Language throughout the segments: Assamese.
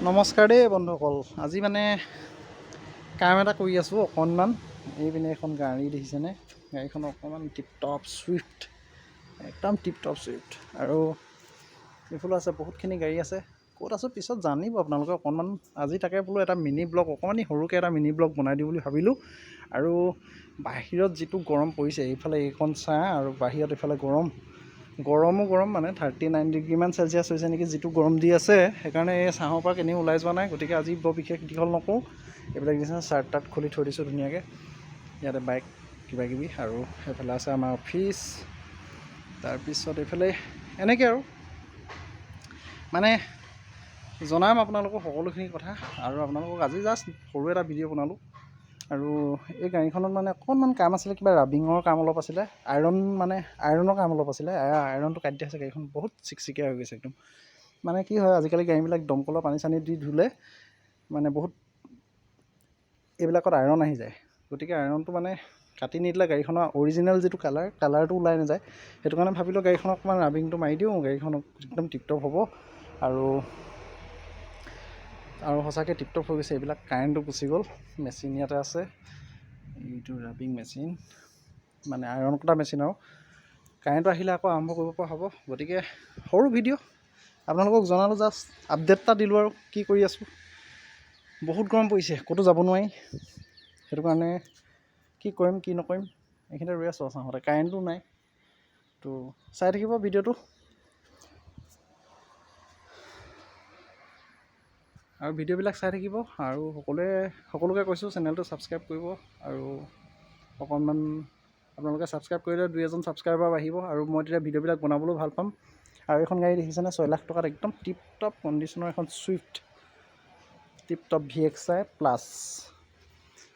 নমস্কাৰ দেই বন্ধুসকল। আজি মানে কাম এটা কৰি আছোঁ অকণমান। এইপিনে এখন গাড়ী দেখিছেনে? গাড়ীখন অকণমান টিপটপ চুইফ্ট, একদম টিপটপ চুইফ্ট। আৰু এইফালে আছে বহুতখিনি গাড়ী আছে। ক'ত আছোঁ পিছত জানিব আপোনালোকে অকণমান। আজি তাকে বোলো এটা মিনি ব্লগ, অকণমানি সৰুকৈ এটা মিনি ব্লগ বনাই দিওঁ বুলি ভাবিলোঁ। আৰু বাহিৰত যিটো গৰম পৰিছে, এইফালে এইখন ছাঁ আৰু বাহিৰত এইফালে গৰমো গৰম মানে 39 ডিগ্ৰীমান চেলচিয়াছ হৈছে নেকি, যিটো গৰম দি আছে। সেইকাৰণে এই ছাঁৰ পৰা কেনিও ওলাই যোৱা নাই। গতিকে আজি বৰ বিশেষ দীঘল নকৰোঁ। এইবিলাক দিছে চাৰ্ট তাৰ্ট খুলি থৈ দিছোঁ ধুনীয়াকৈ। ইয়াতে বাইক কিবাকিবি, আৰু সেইফালে আছে আমাৰ অফিচ। তাৰপিছত এইফালে এনেকৈ আৰু মানে জনাম আপোনালোকক সকলোখিনি কথা। আৰু আপোনালোকক আজি জাষ্ট সৰু এটা ভিডিঅ' বনালোঁ। আৰু এই গাড়ীখনত মানে অকণমান কাম আছিলে, কিবা ৰাবিঙৰ কাম অলপ আছিলে, আইৰণৰ কাম অলপ আছিলে। আইৰণটো কাটি দিয়া হৈছে। গাড়ীখন বহুত চিকচিকীয়া হৈ গৈছে একদম। মানে কি হয়, আজিকালি গাড়ীবিলাক দমকলৰ পানী চানী দি ধুলে মানে বহুত এইবিলাকত আইৰণ আহি যায়। গতিকে আইৰণটো মানে কাটি নিদিলে গাড়ীখনৰ অৰিজিনেল যিটো কালাৰটো ওলাই নাযায়। সেইটো কাৰণে ভাবিলোঁ গাড়ীখনক অকণমান ৰাবিংটো মাৰি দিওঁ, গাড়ীখনক একদম টিপটপ হ'ব। আৰু সঁচাকৈ টিপটপ হৈ গৈছে। এইবিলাক কাৰেণ্টটো গুচি গ'ল, মেচিন ইয়াতে আছে। এইটো ৰাবিং মেচিন, মানে আইৰণ কটা মেচিন। আৰু কাৰেণ্টটো আহিলে আকৌ আৰম্ভ কৰিব পৰা হ'ব। গতিকে সৰু ভিডিঅ' আপোনালোকক জনালোঁ, জাষ্ট আপডেট এটা দিলোঁ। আৰু কি কৰি আছোঁ, বহুত গৰম পৰিছে, ক'তো যাব নোৱাৰি। সেইটো কাৰণে কি কৰিম কি নকৰিম এইখিনিতে ৰৈ আছোঁ ছাঁতে। কাৰেণ্টো নাই। তো চাই থাকিব ভিডিঅ'টো। আৰু ভিডিঅ'বিলাক চাই থাকিব। আৰু সকলোকে কৈছোঁ চেনেলটো ছাবস্ক্ৰাইব কৰিব। আৰু অকণমান আপোনালোকে ছাবস্ক্ৰাইব কৰিলে 2-এজন ছাবস্ক্ৰাইবাৰ বাঢ়িব। আৰু মই তেতিয়া ভিডিঅ'বিলাক বনাবলৈও ভাল পাম। আৰু এইখন গাড়ী দেখিছেনে? 6 লাখ টকাত একদম টিপটপ কণ্ডিশ্যনৰ এখন চুইফ্ট টিপটপ VXI প্লাছ,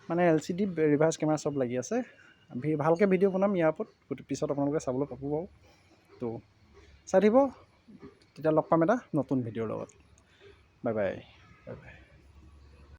মানে LCD ৰিভাৰ্ছ কেমেৰা চব লাগি আছে। ভালকৈ ভিডিঅ' বনাম ইয়াৰ ওপৰত, গতিকে পিছত আপোনালোকে চাবলৈ পাব বাৰু। তো চাই থাকিব। তেতিয়া লগ পাম এটা নতুন ভিডিঅ'ৰ লগত। Bye bye.